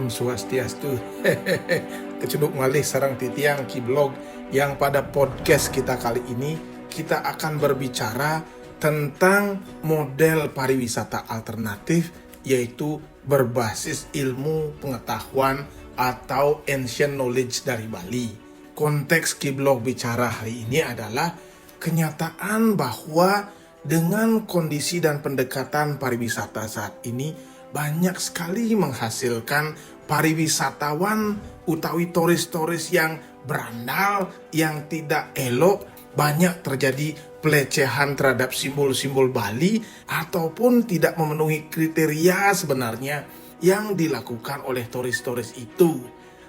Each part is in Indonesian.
Om Swastiastu. Kecebuk malih sarang titiang Kiblog yang pada podcast kita kali ini kita akan berbicara tentang model pariwisata alternatif, yaitu berbasis ilmu pengetahuan atau ancient knowledge dari Bali. Konteks Kiblog bicara hari ini adalah kenyataan bahwa dengan kondisi dan pendekatan pariwisata saat ini banyak sekali menghasilkan pariwisatawan utawi turis-turis yang berandal, yang tidak elok. Banyak terjadi pelecehan terhadap simbol-simbol Bali ataupun tidak memenuhi kriteria sebenarnya yang dilakukan oleh turis-turis itu.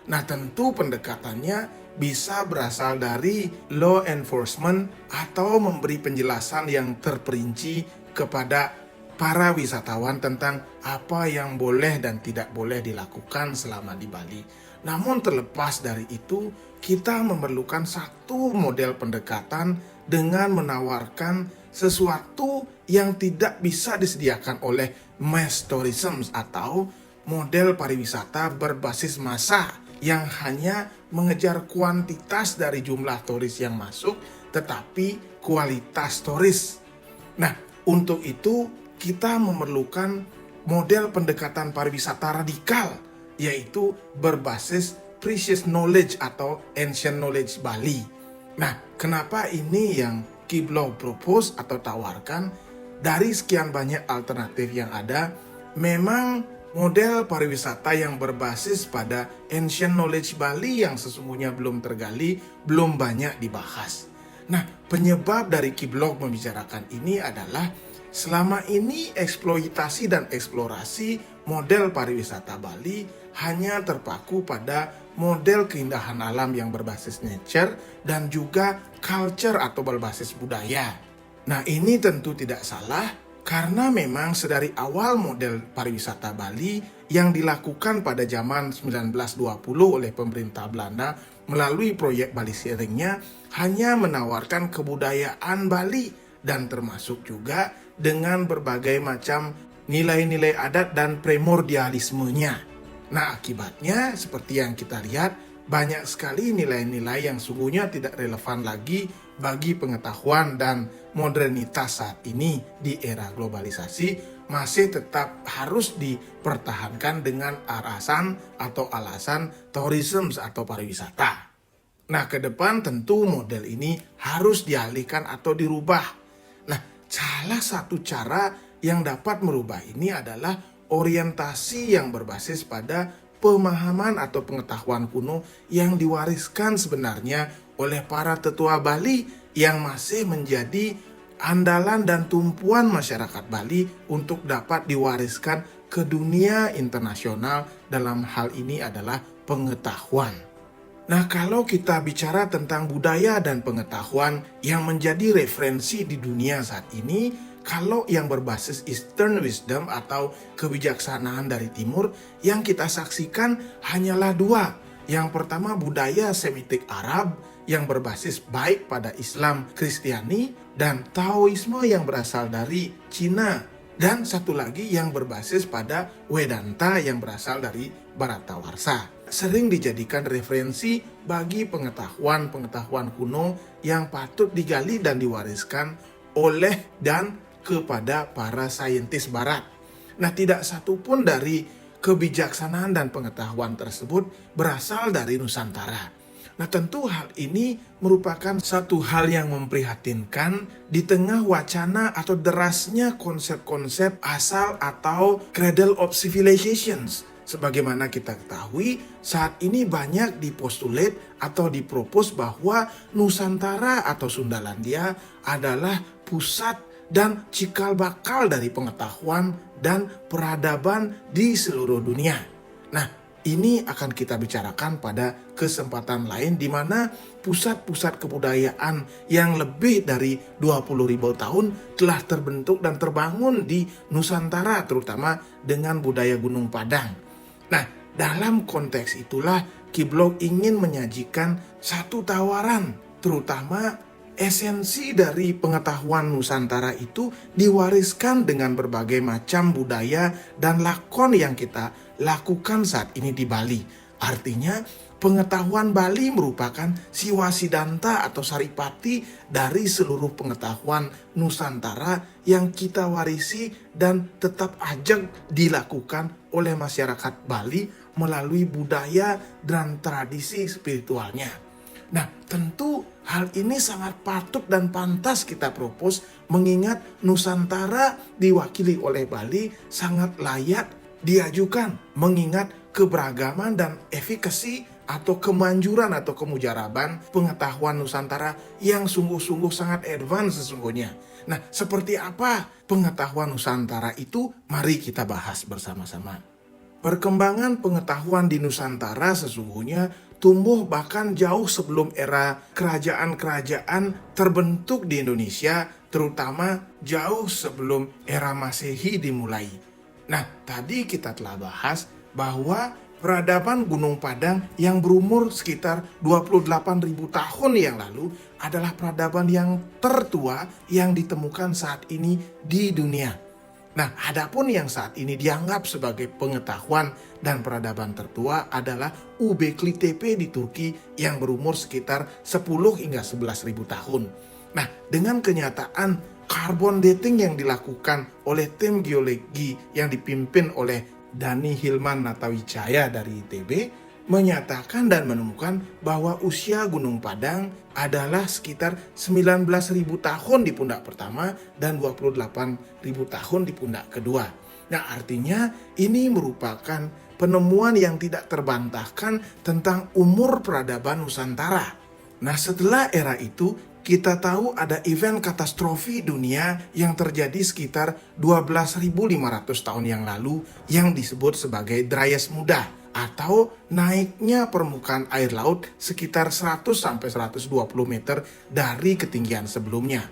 Nah, tentu pendekatannya bisa berasal dari law enforcement atau memberi penjelasan yang terperinci kepada para wisatawan tentang apa yang boleh dan tidak boleh dilakukan selama di Bali. Namun terlepas dari itu, kita memerlukan satu model pendekatan dengan menawarkan sesuatu yang tidak bisa disediakan oleh mass tourism atau model pariwisata berbasis massa yang hanya mengejar kuantitas dari jumlah turis yang masuk, tetapi kualitas turis. Nah, untuk itu kita memerlukan model pendekatan pariwisata radikal, yaitu berbasis precious knowledge atau ancient knowledge Bali. Nah, kenapa ini yang Kiblog propose atau tawarkan? Dari sekian banyak alternatif yang ada, memang model pariwisata yang berbasis pada ancient knowledge Bali yang sesungguhnya belum tergali, belum banyak dibahas. Nah, penyebab dari Kiblog membicarakan ini adalah selama ini eksploitasi dan eksplorasi model pariwisata Bali hanya terpaku pada model keindahan alam yang berbasis nature dan juga culture atau berbasis budaya. Nah, ini tentu tidak salah karena memang sedari awal model pariwisata Bali yang dilakukan pada zaman 1920 oleh pemerintah Belanda melalui proyek Bali Sharing-nya hanya menawarkan kebudayaan Bali dan termasuk juga dengan berbagai macam nilai-nilai adat dan primordialismenya. Nah, akibatnya seperti yang kita lihat, banyak sekali nilai-nilai yang sungguhnya tidak relevan lagi bagi pengetahuan dan modernitas saat ini di era globalisasi masih tetap harus dipertahankan dengan alasan tourism atau pariwisata. Nah, ke depan tentu model ini harus dialihkan atau dirubah. Nah, salah satu cara yang dapat merubah ini adalah orientasi yang berbasis pada pemahaman atau pengetahuan kuno yang diwariskan sebenarnya oleh para tetua Bali yang masih menjadi andalan dan tumpuan masyarakat Bali untuk dapat diwariskan ke dunia internasional. Dalam hal ini adalah pengetahuan. Nah, kalau kita bicara tentang budaya dan pengetahuan yang menjadi referensi di dunia saat ini, kalau yang berbasis Eastern Wisdom atau kebijaksanaan dari Timur, yang kita saksikan hanyalah dua. Yang pertama budaya Semitik Arab yang berbasis baik pada Islam, Kristiani, dan Taoisme yang berasal dari Cina. Dan satu lagi yang berbasis pada Vedanta yang berasal dari Bharatawarsha. Sering dijadikan referensi bagi pengetahuan kuno yang patut digali dan diwariskan oleh dan kepada para saintis barat. Nah, tidak satu pun dari kebijaksanaan dan pengetahuan tersebut berasal dari Nusantara. Nah, tentu hal ini merupakan satu hal yang memprihatinkan di tengah wacana atau derasnya konsep-konsep asal atau cradle of civilizations. Sebagaimana kita ketahui, saat ini banyak dipostulate atau dipropos bahwa Nusantara atau Sundalandia adalah pusat dan cikal bakal dari pengetahuan dan peradaban di seluruh dunia. Nah, ini akan kita bicarakan pada kesempatan lain di mana pusat-pusat kebudayaan yang lebih dari 20.000 tahun telah terbentuk dan terbangun di Nusantara, terutama dengan budaya Gunung Padang. Nah, dalam konteks itulah Kiblog ingin menyajikan satu tawaran, terutama esensi dari pengetahuan Nusantara itu diwariskan dengan berbagai macam budaya dan lakon yang kita lakukan saat ini di Bali. Artinya pengetahuan Bali merupakan siwasidanta atau saripati dari seluruh pengetahuan Nusantara yang kita warisi dan tetap ajak dilakukan oleh masyarakat Bali melalui budaya dan tradisi spiritualnya. Nah, tentu hal ini sangat patut dan pantas kita propose mengingat Nusantara diwakili oleh Bali sangat layak diajukan mengingat keberagaman dan efikasi atau kemanjuran atau kemujaraban pengetahuan Nusantara yang sungguh-sungguh sangat advance sesungguhnya. Nah, seperti apa pengetahuan Nusantara itu? Mari kita bahas bersama-sama. Perkembangan pengetahuan di Nusantara sesungguhnya tumbuh bahkan jauh sebelum era kerajaan-kerajaan terbentuk di Indonesia, terutama jauh sebelum era Masehi dimulai. Nah, tadi kita telah bahas bahwa peradaban Gunung Padang yang berumur sekitar 28.000 tahun yang lalu adalah peradaban yang tertua yang ditemukan saat ini di dunia. Nah, adapun yang saat ini dianggap sebagai pengetahuan dan peradaban tertua adalah Göbekli Tepe di Turki yang berumur sekitar 10 hingga 11.000 tahun. Nah, dengan kenyataan carbon dating yang dilakukan oleh tim geologi yang dipimpin oleh Dani Hilman Natawijaya dari ITB menyatakan dan menemukan bahwa usia Gunung Padang adalah sekitar 19.000 tahun di pundak pertama dan 28.000 tahun di pundak kedua. Nah, artinya ini merupakan penemuan yang tidak terbantahkan tentang umur peradaban Nusantara. Nah, setelah era itu kita tahu ada event katastrofi dunia yang terjadi sekitar 12.500 tahun yang lalu yang disebut sebagai Dryas Muda atau naiknya permukaan air laut sekitar 100-120 meter dari ketinggian sebelumnya.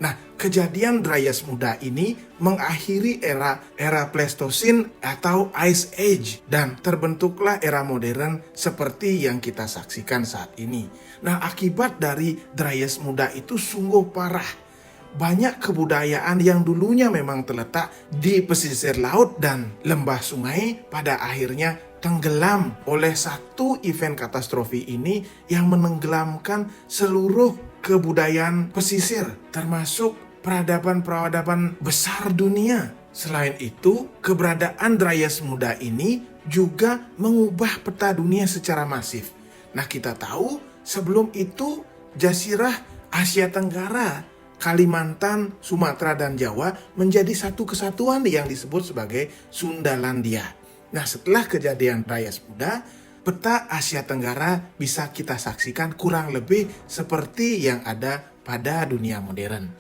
Nah, kejadian Dryas Muda ini mengakhiri era Pleistosen atau Ice Age dan terbentuklah era modern seperti yang kita saksikan saat ini. Nah, akibat dari Dryas Muda itu sungguh parah. Banyak kebudayaan yang dulunya memang terletak di pesisir laut dan lembah sungai pada akhirnya tenggelam oleh satu event katastrofi ini yang menenggelamkan seluruh kebudayaan pesisir, termasuk peradaban-peradaban besar dunia. Selain itu, keberadaan Dryas Muda ini juga mengubah peta dunia secara masif. Nah, kita tahu sebelum itu Jazirah Asia Tenggara, Kalimantan, Sumatera, dan Jawa menjadi satu kesatuan yang disebut sebagai Sundalandia. Nah, setelah kejadian Dryas Muda, peta Asia Tenggara bisa kita saksikan kurang lebih seperti yang ada pada dunia modern.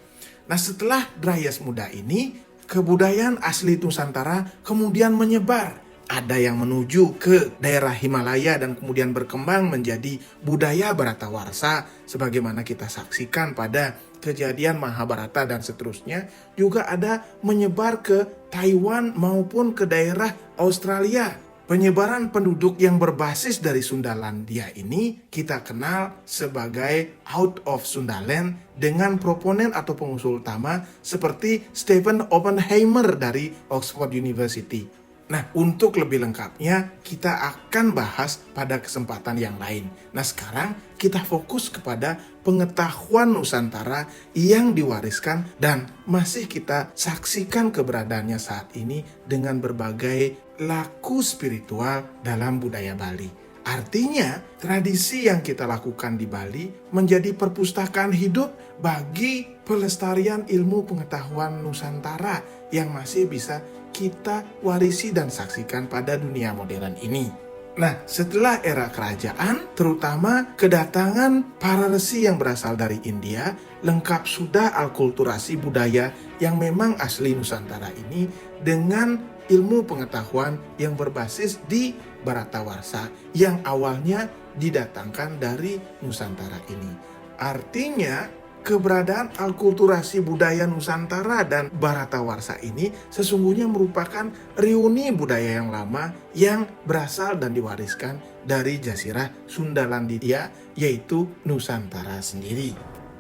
Nah, setelah Dryas Muda ini, kebudayaan asli Nusantara kemudian menyebar. Ada yang menuju ke daerah Himalaya dan kemudian berkembang menjadi budaya Bharatawarsha sebagaimana kita saksikan pada kejadian Mahabharata dan seterusnya. Juga ada menyebar ke Taiwan maupun ke daerah Australia. Penyebaran penduduk yang berbasis dari Sundalandia ini kita kenal sebagai Out of Sundaland dengan proponen atau pengusul utama seperti Stephen Oppenheimer dari Oxford University. Nah, untuk lebih lengkapnya kita akan bahas pada kesempatan yang lain. Nah, sekarang kita fokus kepada pengetahuan Nusantara yang diwariskan dan masih kita saksikan keberadaannya saat ini dengan berbagai laku spiritual dalam budaya Bali. Artinya, tradisi yang kita lakukan di Bali menjadi perpustakaan hidup bagi pelestarian ilmu pengetahuan Nusantara yang masih bisa kita warisi dan saksikan pada dunia modern ini. Nah, setelah era kerajaan, terutama kedatangan para resi yang berasal dari India, lengkap sudah alkulturasi budaya yang memang asli Nusantara ini dengan ilmu pengetahuan yang berbasis di Bharatawarsha yang awalnya didatangkan dari Nusantara ini. Artinya, keberadaan alkulturasi budaya Nusantara dan Bharatawarsha ini sesungguhnya merupakan reuni budaya yang lama yang berasal dan diwariskan dari Jazirah Sundalandia, yaitu Nusantara sendiri.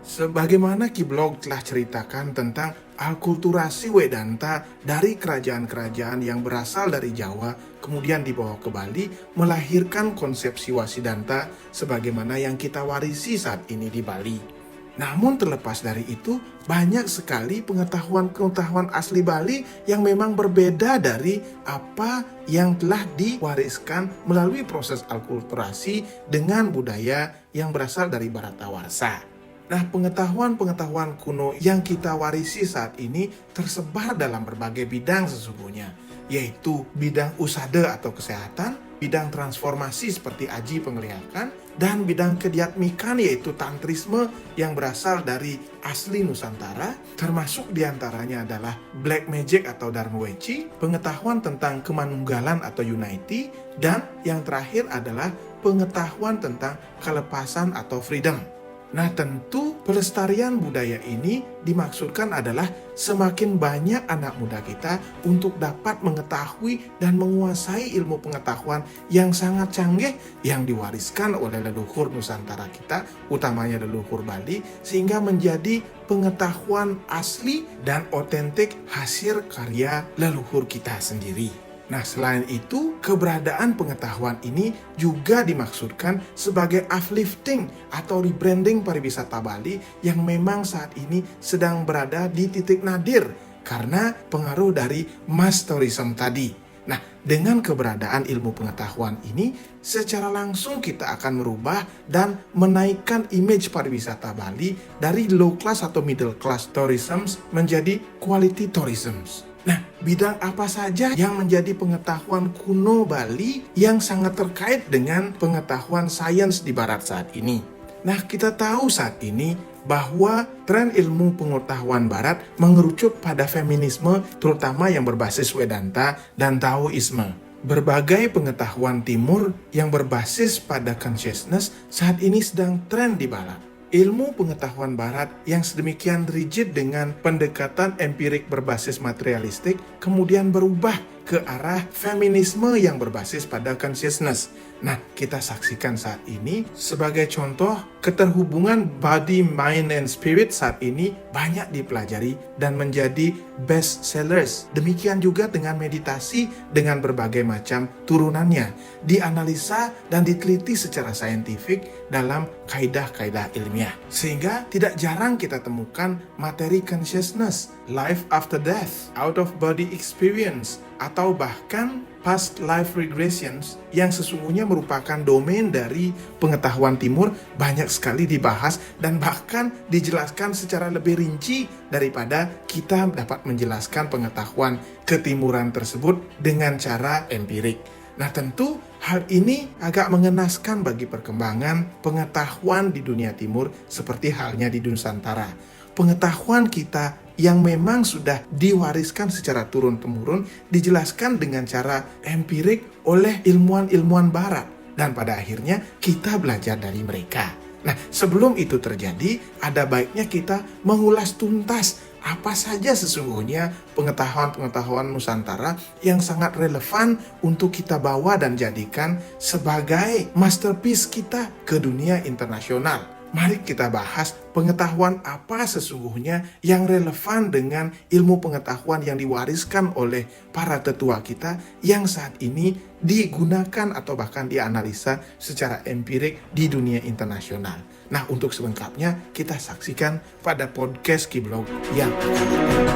Sebagaimana Kiblog telah ceritakan tentang alkulturasi Wedanta dari kerajaan-kerajaan yang berasal dari Jawa kemudian dibawa ke Bali melahirkan konsepsi Wasidanta sebagaimana yang kita warisi saat ini di Bali. Namun terlepas dari itu, banyak sekali pengetahuan-pengetahuan asli Bali yang memang berbeda dari apa yang telah diwariskan melalui proses alkulturasi dengan budaya yang berasal dari Bharatawarsha. Nah, pengetahuan-pengetahuan kuno yang kita warisi saat ini tersebar dalam berbagai bidang sesungguhnya, yaitu bidang usada atau kesehatan, bidang transformasi seperti aji penglihatan, dan bidang kediatmikan yaitu tantrisme yang berasal dari asli Nusantara, termasuk diantaranya adalah black magic atau dharma weci, pengetahuan tentang kemanunggalan atau unity, dan yang terakhir adalah pengetahuan tentang kelepasan atau freedom. Nah, tentu pelestarian budaya ini dimaksudkan adalah semakin banyak anak muda kita untuk dapat mengetahui dan menguasai ilmu pengetahuan yang sangat canggih yang diwariskan oleh leluhur Nusantara kita, utamanya leluhur Bali, sehingga menjadi pengetahuan asli dan otentik hasil karya leluhur kita sendiri. Nah, selain itu, keberadaan pengetahuan ini juga dimaksudkan sebagai uplifting atau rebranding pariwisata Bali yang memang saat ini sedang berada di titik nadir karena pengaruh dari mass tourism tadi. Nah, dengan keberadaan ilmu pengetahuan ini, secara langsung kita akan merubah dan menaikkan image pariwisata Bali dari low class atau middle class tourism menjadi quality tourism. Nah, bidang apa saja yang menjadi pengetahuan kuno Bali yang sangat terkait dengan pengetahuan sains di barat saat ini? Nah, kita tahu saat ini bahwa tren ilmu pengetahuan barat mengerucut pada feminisme terutama yang berbasis Vedanta dan Taoisme. Berbagai pengetahuan timur yang berbasis pada consciousness saat ini sedang tren di barat. Ilmu pengetahuan barat yang sedemikian rigid dengan pendekatan empirik berbasis materialistik kemudian berubah ke arah feminisme yang berbasis pada consciousness. Nah, kita saksikan saat ini sebagai contoh keterhubungan body, mind, and spirit saat ini banyak dipelajari dan menjadi best sellers. Demikian juga dengan meditasi dengan berbagai macam turunannya, dianalisa dan diteliti secara saintifik dalam kaidah-kaidah ilmiah. Sehingga tidak jarang kita temukan materi consciousness, life after death, out of body experience, atau bahkan past life regressions yang sesungguhnya merupakan domain dari pengetahuan timur banyak sekali dibahas dan bahkan dijelaskan secara lebih rinci daripada kita dapat menjelaskan pengetahuan ketimuran tersebut dengan cara empirik. Nah, tentu hal ini agak mengenaskan bagi perkembangan pengetahuan di dunia timur seperti halnya di Nusantara. Pengetahuan kita yang memang sudah diwariskan secara turun-temurun dijelaskan dengan cara empirik oleh ilmuwan-ilmuwan barat dan pada akhirnya kita belajar dari mereka. Nah, sebelum itu terjadi, ada baiknya kita mengulas tuntas apa saja sesungguhnya pengetahuan-pengetahuan Nusantara yang sangat relevan untuk kita bawa dan jadikan sebagai masterpiece kita ke dunia internasional. Mari kita bahas pengetahuan apa sesungguhnya yang relevan dengan ilmu pengetahuan yang diwariskan oleh para tetua kita yang saat ini digunakan atau bahkan dianalisa secara empirik di dunia internasional. Nah, untuk selengkapnya kita saksikan pada podcast Kiblog yang akan datang.